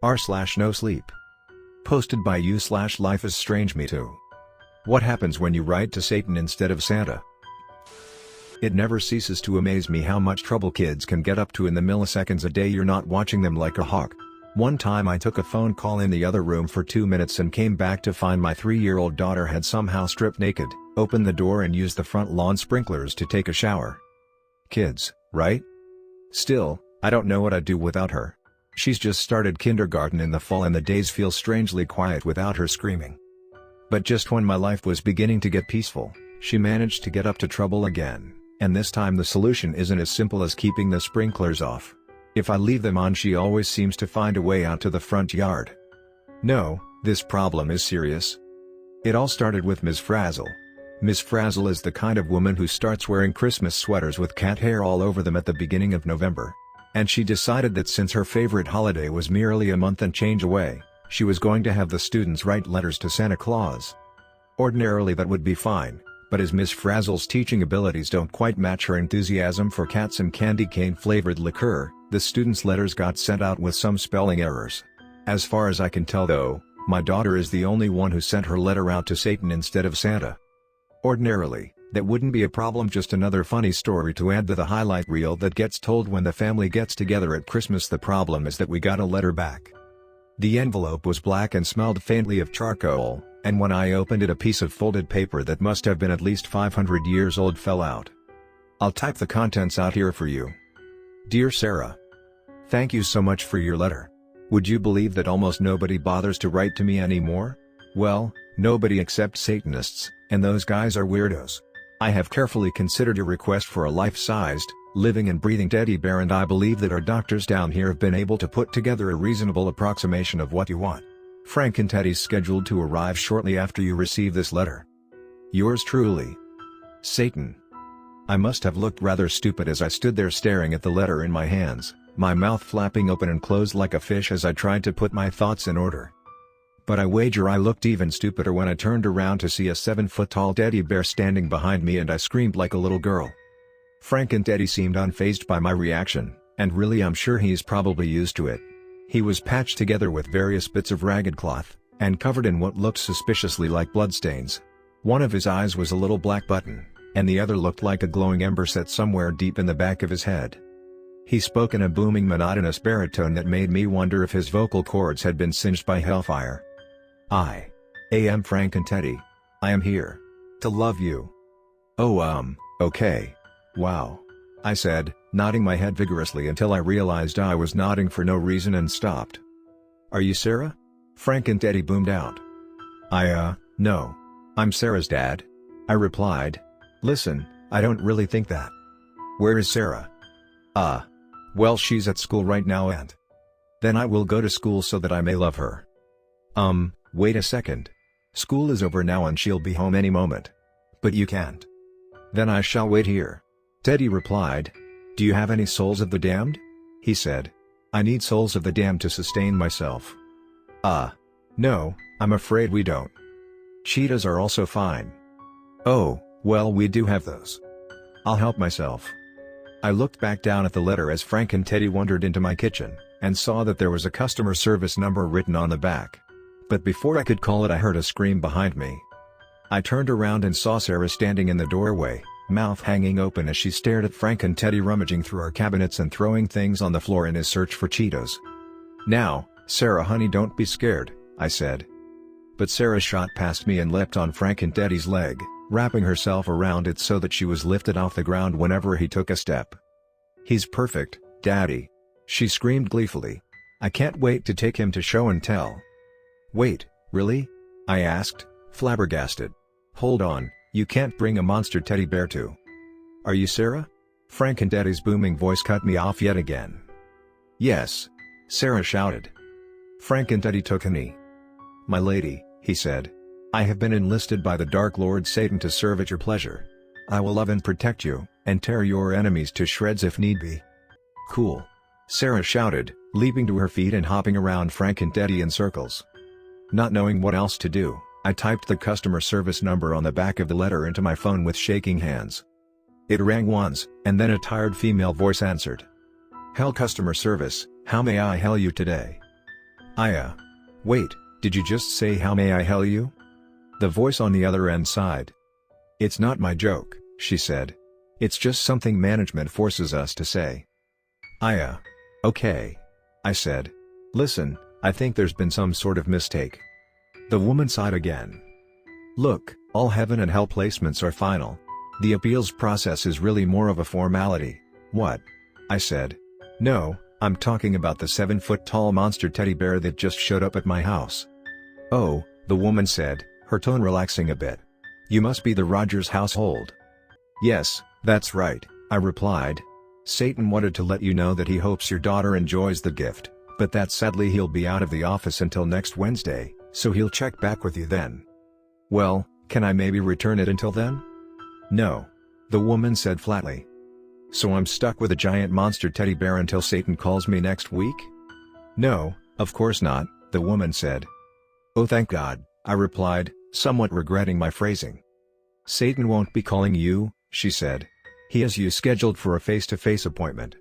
r/NoSleep. Posted by you/lifeisstrangemetoo. What happens when you write to Satan instead of Santa? It never ceases to amaze me how much trouble kids can get up to in the milliseconds a day you're not watching them like a hawk. One time I took a phone call in the other room for 2 minutes and came back to find my 3-year-old daughter had somehow stripped naked, opened the door and used the front lawn sprinklers to take a shower. Kids, right? Still, I don't know what I'd do without her. She's just started kindergarten in the fall and the days feel strangely quiet without her screaming. But just when my life was beginning to get peaceful, she managed to get up to trouble again, and this time the solution isn't as simple as keeping the sprinklers off. If I leave them on, she always seems to find a way out to the front yard. No, this problem is serious. It all started with Ms. Frazzle. Ms. Frazzle is the kind of woman who starts wearing Christmas sweaters with cat hair all over them at the beginning of November. And she decided that since her favorite holiday was merely a month and change away, she was going to have the students write letters to Santa Claus. Ordinarily that would be fine, but as Ms. Frazzle's teaching abilities don't quite match her enthusiasm for cats and candy cane flavored liqueur, the students' letters got sent out with some spelling errors. As far as I can tell though, my daughter is the only one who sent her letter out to Satan instead of Santa. Ordinarily, that wouldn't be a problem, just another funny story to add to the highlight reel that gets told when the family gets together at Christmas. The problem is that we got a letter back. The envelope was black and smelled faintly of charcoal, and when I opened it a piece of folded paper that must have been at least 500 years old fell out. I'll type the contents out here for you. Dear Sarah, thank you so much for your letter. Would you believe that almost nobody bothers to write to me anymore? Well, nobody except Satanists, and those guys are weirdos. I have carefully considered your request for a life-sized, living and breathing teddy bear, and I believe that our doctors down here have been able to put together a reasonable approximation of what you want. Frank and Teddy's scheduled to arrive shortly after you receive this letter. Yours truly, Satan. I must have looked rather stupid as I stood there staring at the letter in my hands, my mouth flapping open and closed like a fish as I tried to put my thoughts in order. But I wager I looked even stupider when I turned around to see a 7-foot-tall teddy bear standing behind me, and I screamed like a little girl. Frank and Teddy seemed unfazed by my reaction, and really I'm sure he's probably used to it. He was patched together with various bits of ragged cloth, and covered in what looked suspiciously like bloodstains. One of his eyes was a little black button, and the other looked like a glowing ember set somewhere deep in the back of his head. He spoke in a booming monotonous baritone that made me wonder if his vocal cords had been singed by hellfire. I am Frank and Teddy. I am here to love you. Oh, okay. Wow, I said, nodding my head vigorously until I realized I was nodding for no reason and stopped. Are you Sarah? Frank and Teddy boomed out. No. I'm Sarah's dad, I replied. Listen, I don't really think that. Where is Sarah? Well, she's at school right now, and then I will go to school so that I may love her. Wait a second. School is over now and she'll be home any moment. But you can't. Then I shall wait here. Teddy replied. Do you have any souls of the damned? He said. I need souls of the damned to sustain myself. No, I'm afraid we don't. Cheetahs are also fine. Oh, well, we do have those. I'll help myself. I looked back down at the letter as Frank and Teddy wandered into my kitchen, and saw that there was a customer service number written on the back. But before I could call it, I heard a scream behind me. I turned around and saw Sarah standing in the doorway, mouth hanging open as she stared at Frank and Teddy rummaging through our cabinets and throwing things on the floor in his search for Cheetos. Now, Sarah honey, don't be scared, I said. But Sarah shot past me and leapt on Frank and Teddy's leg, wrapping herself around it so that she was lifted off the ground whenever he took a step. He's perfect, Daddy, she screamed gleefully. I can't wait to take him to show and tell. Wait, really? I asked, flabbergasted. Hold on, you can't bring a monster teddy bear too. Are you Sarah? Frank and Teddy's booming voice cut me off yet again. Yes, Sarah shouted. Frank and Teddy took a knee. My lady, he said. I have been enlisted by the Dark Lord Satan to serve at your pleasure. I will love and protect you, and tear your enemies to shreds if need be. Cool. Sarah shouted, leaping to her feet and hopping around Frank and Teddy in circles. Not knowing what else to do, I typed the customer service number on the back of the letter into my phone with shaking hands. It rang once, and then a tired female voice answered. Hell customer service, how may I help you today? Wait, did you just say how may I help you? The voice on the other end sighed. It's not my joke, she said. It's just something management forces us to say. Okay. I said. Listen, I think there's been some sort of mistake. The woman sighed again. Look, all heaven and hell placements are final. The appeals process is really more of a formality. What? I said. No, I'm talking about the 7-foot-tall monster teddy bear that just showed up at my house. Oh, the woman said, her tone relaxing a bit. You must be the Rogers household. Yes, that's right, I replied. Satan wanted to let you know that he hopes your daughter enjoys the gift, but that sadly he'll be out of the office until next Wednesday, so he'll check back with you then. Well, can I maybe return it until then? No. The woman said flatly. So I'm stuck with a giant monster teddy bear until Satan calls me next week? No, of course not, the woman said. Oh thank God, I replied, somewhat regretting my phrasing. Satan won't be calling you, she said. He has you scheduled for a face-to-face appointment.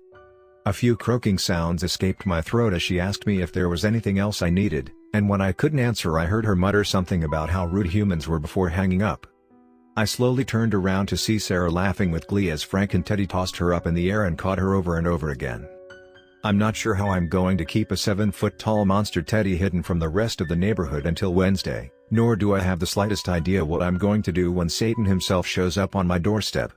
A few croaking sounds escaped my throat as she asked me if there was anything else I needed, and when I couldn't answer I heard her mutter something about how rude humans were before hanging up. I slowly turned around to see Sarah laughing with glee as Frank and Teddy tossed her up in the air and caught her over and over again. I'm not sure how I'm going to keep a 7-foot-tall monster teddy hidden from the rest of the neighborhood until Wednesday, nor do I have the slightest idea what I'm going to do when Satan himself shows up on my doorstep.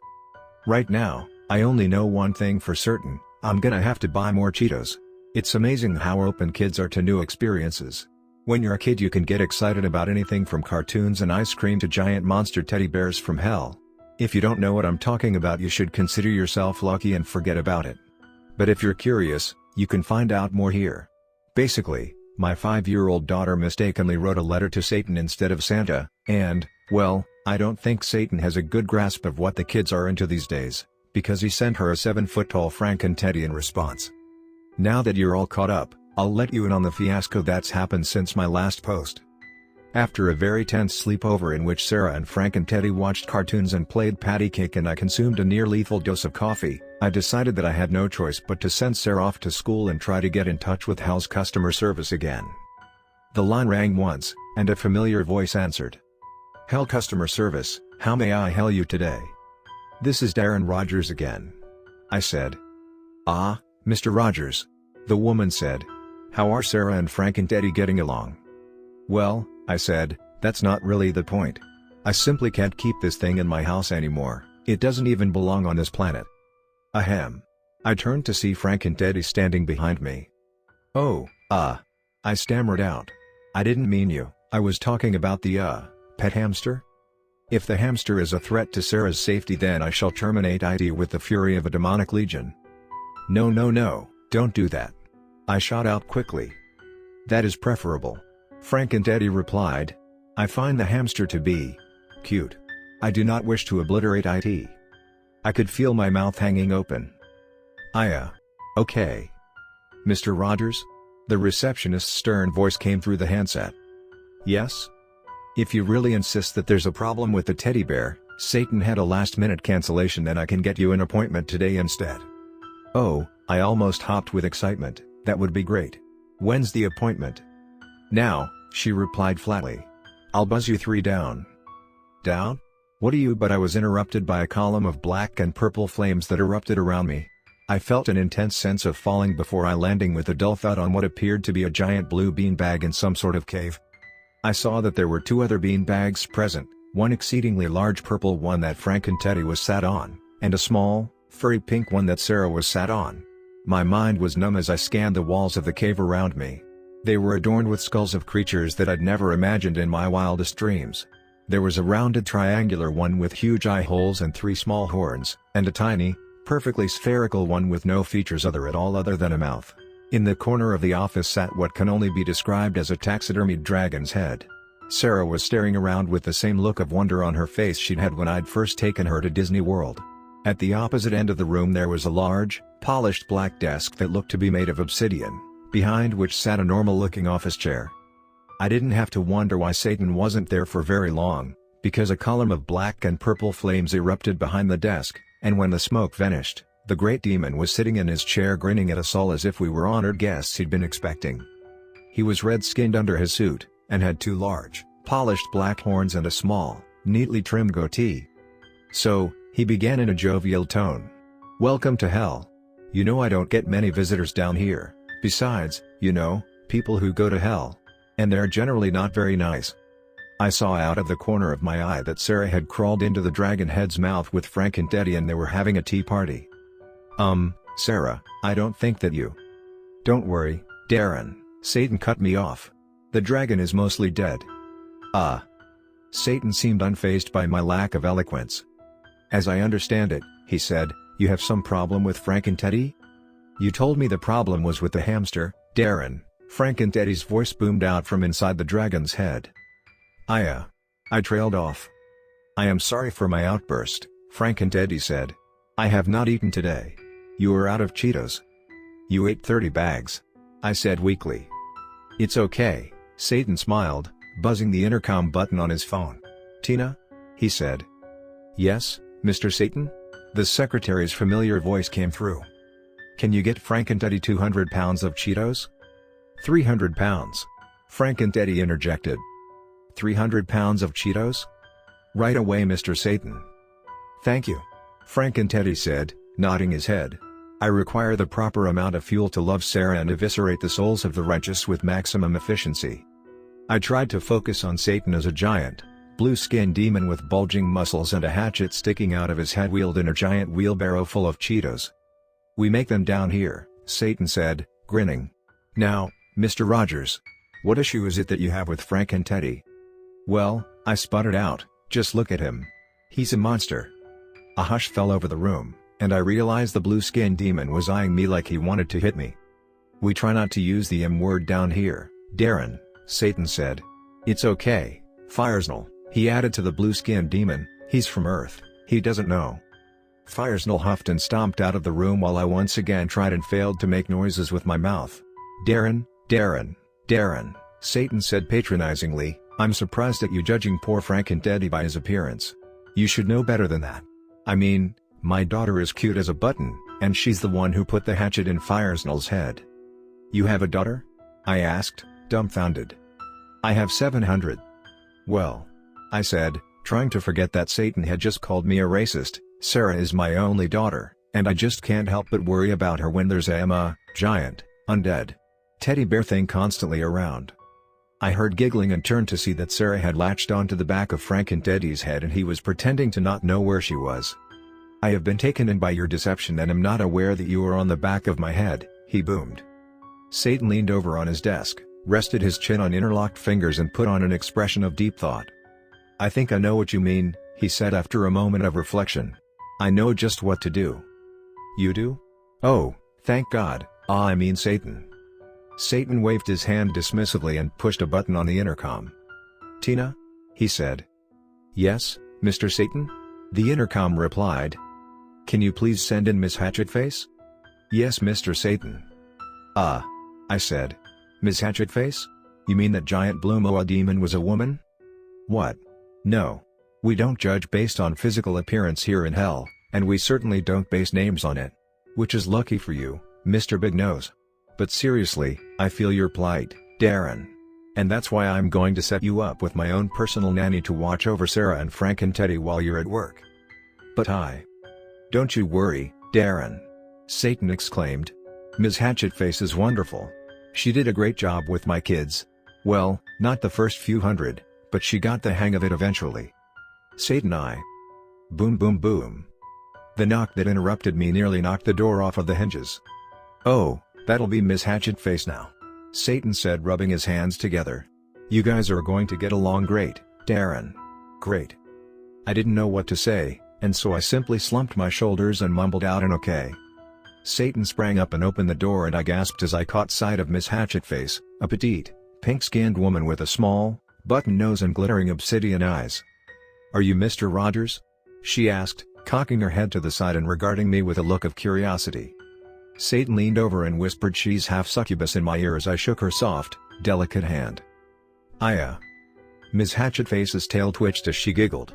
Right now, I only know one thing for certain, I'm gonna have to buy more Cheetos. It's amazing how open kids are to new experiences. When you're a kid you can get excited about anything from cartoons and ice cream to giant monster teddy bears from hell. If you don't know what I'm talking about you should consider yourself lucky and forget about it. But if you're curious, you can find out more here. Basically, my 5-year-old daughter mistakenly wrote a letter to Satan instead of Santa, and, well, I don't think Satan has a good grasp of what the kids are into these days, because he sent her a 7-foot-tall Frank and Teddy in response. Now that you're all caught up, I'll let you in on the fiasco that's happened since my last post. After a very tense sleepover in which Sarah and Frank and Teddy watched cartoons and played patty cake and I consumed a near-lethal dose of coffee, I decided that I had no choice but to send Sarah off to school and try to get in touch with Hell's customer service again. The line rang once, and a familiar voice answered. Hell customer service, how may I help you today? This is Darren Rogers again. I said. Ah, Mr. Rogers. The woman said. How are Sarah and Frank and Teddy getting along? Well, I said, that's not really the point. I simply can't keep this thing in my house anymore, it doesn't even belong on this planet. Ahem. I turned to see Frank and Teddy standing behind me. Oh, I stammered out. I didn't mean you, I was talking about the, pet hamster? If the hamster is a threat to Sarah's safety then I shall terminate IT with the fury of a demonic legion. No, don't do that. I shot out quickly. That is preferable. Frank and Teddy replied. I find the hamster to be cute. I do not wish to obliterate IT. I could feel my mouth hanging open. Okay. Mr. Rogers? The receptionist's stern voice came through the handset. Yes? If you really insist that there's a problem with the teddy bear, Satan had a last-minute cancellation then I can get you an appointment today instead. Oh, I almost hopped with excitement, that would be great. When's the appointment? Now, she replied flatly. I'll buzz you 3 down. Down? What are you? But I was interrupted by a column of black and purple flames that erupted around me. I felt an intense sense of falling before I landing with a dull thud on what appeared to be a giant blue beanbag in some sort of cave. I saw that there were 2 other beanbags present, one exceedingly large purple one that Frank and Teddy was sat on, and a small, furry pink one that Sarah was sat on. My mind was numb as I scanned the walls of the cave around me. They were adorned with skulls of creatures that I'd never imagined in my wildest dreams. There was a rounded triangular one with huge eye holes and 3 small horns, and a tiny, perfectly spherical one with no features at all other than a mouth. In the corner of the office sat what can only be described as a taxidermied dragon's head. Sarah was staring around with the same look of wonder on her face she'd had when I'd first taken her to Disney World. At the opposite end of the room there was a large, polished black desk that looked to be made of obsidian, behind which sat a normal-looking office chair. I didn't have to wonder why Satan wasn't there for very long, because a column of black and purple flames erupted behind the desk, and when the smoke vanished, the great demon was sitting in his chair grinning at us all as if we were honored guests he'd been expecting. He was red-skinned under his suit, and had 2 large, polished black horns and a small, neatly trimmed goatee. So, he began in a jovial tone. "Welcome to hell. You know I don't get many visitors down here, besides, you know, people who go to hell. And they're generally not very nice." I saw out of the corner of my eye that Sarah had crawled into the dragon head's mouth with Frank and Teddy and they were having a tea party. Sarah, I don't think that you..." "Don't worry, Darren," Satan cut me off. "The dragon is mostly dead." Satan seemed unfazed by my lack of eloquence. "As I understand it," he said, "you have some problem with Frank and Teddy?" "You told me the problem was with the hamster, Darren." Frank and Teddy's voice boomed out from inside the dragon's head. I trailed off. "I am sorry for my outburst," Frank and Teddy said. "I have not eaten today. You are out of Cheetos." "You ate 30 bags," I said weakly. "It's okay," Satan smiled, buzzing the intercom button on his phone. "Tina?" he said. "Yes, Mr. Satan?" The secretary's familiar voice came through. "Can you get Frank and Teddy 200 pounds of Cheetos?" 300 pounds. Frank and Teddy interjected. 300 pounds of Cheetos? "Right away, Mr. Satan." "Thank you," Frank and Teddy said, nodding his head. "I require the proper amount of fuel to love Sarah and eviscerate the souls of the righteous with maximum efficiency." I tried to focus on Satan as a giant, blue-skinned demon with bulging muscles and a hatchet sticking out of his head wheeled in a giant wheelbarrow full of Cheetos. "We make them down here," Satan said, grinning. "Now, Mr. Rogers, what issue is it that you have with Frank and Teddy?" "Well," I sputtered out, "just look at him. He's a monster." A hush fell over the room, and I realized the blue-skinned demon was eyeing me like he wanted to hit me. "We try not to use the M word down here, Darren," Satan said. "It's okay, Firesnell," he added to the blue-skinned demon, "he's from Earth, he doesn't know." Firesnell huffed and stomped out of the room while I once again tried and failed to make noises with my mouth. "Darren, Satan said patronizingly, "I'm surprised at you judging poor Frank and Teddy by his appearance. You should know better than that. I mean, my daughter is cute as a button, and she's the one who put the hatchet in Firesnell's head." "You have a daughter?" I asked, dumbfounded. "I have 700. "Well," I said, trying to forget that Satan had just called me a racist, "Sarah is my only daughter, and I just can't help but worry about her when there's a giant, undead teddy bear thing constantly around." I heard giggling and turned to see that Sarah had latched onto the back of Frank and Teddy's head and he was pretending to not know where she was. "I have been taken in by your deception and am not aware that you are on the back of my head," he boomed. Satan leaned over on his desk, rested his chin on interlocked fingers and put on an expression of deep thought. "I think I know what you mean," he said after a moment of reflection. "I know just what to do." "You do? Oh, thank God, I mean Satan." Satan waved his hand dismissively and pushed a button on the intercom. "Tina?" he said. "Yes, Mr. Satan?" the intercom replied. "Can you please send in Miss Hatchetface?" "Yes, Mr. Satan." I said. "Miss Hatchetface? You mean that giant blue moa demon was a woman?" "What? No. We don't judge based on physical appearance here in hell, and we certainly don't base names on it. Which is lucky for you, Mr. Big Nose. But seriously, I feel your plight, Darren. And that's why I'm going to set you up with my own personal nanny to watch over Sarah and Frank and Teddy while you're at work." "But Don't you worry, Darren," Satan exclaimed. "Ms. Hatchetface is wonderful. She did a great job with my kids. Well, not the first few hundred, but she got the hang of it eventually." Satan Boom boom boom. The knock that interrupted me nearly knocked the door off of the hinges. "Oh, that'll be Miss Hatchetface now," Satan said, rubbing his hands together. "You guys are going to get along great, Darren. Great." I didn't know what to say, and so I simply slumped my shoulders and mumbled out an okay. Satan sprang up and opened the door and I gasped as I caught sight of Miss Hatchetface, a petite, pink-skinned woman with a small, button nose and glittering obsidian eyes. "Are you Mr. Rogers?" she asked, cocking her head to the side and regarding me with a look of curiosity. Satan leaned over and whispered she's half succubus in my ear as I shook her soft, delicate hand. Ms. Hatchetface's tail twitched as she giggled.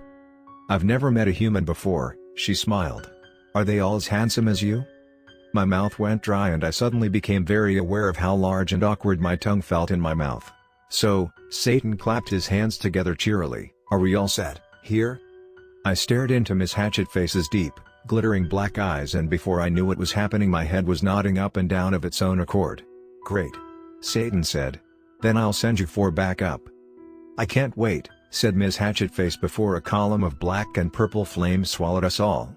"I've never met a human before," she smiled. "Are they all as handsome as you?" My mouth went dry and I suddenly became very aware of how large and awkward my tongue felt in my mouth. So, Satan clapped his hands together cheerily. "Are we all set, here?" I stared into Miss Hatchetface's deep, glittering black eyes, and before I knew what was happening my head was nodding up and down of its own accord. "Great," Satan said. "Then I'll send you 4 back up." "I can't wait," said Miss Hatchetface before a column of black and purple flames swallowed us all.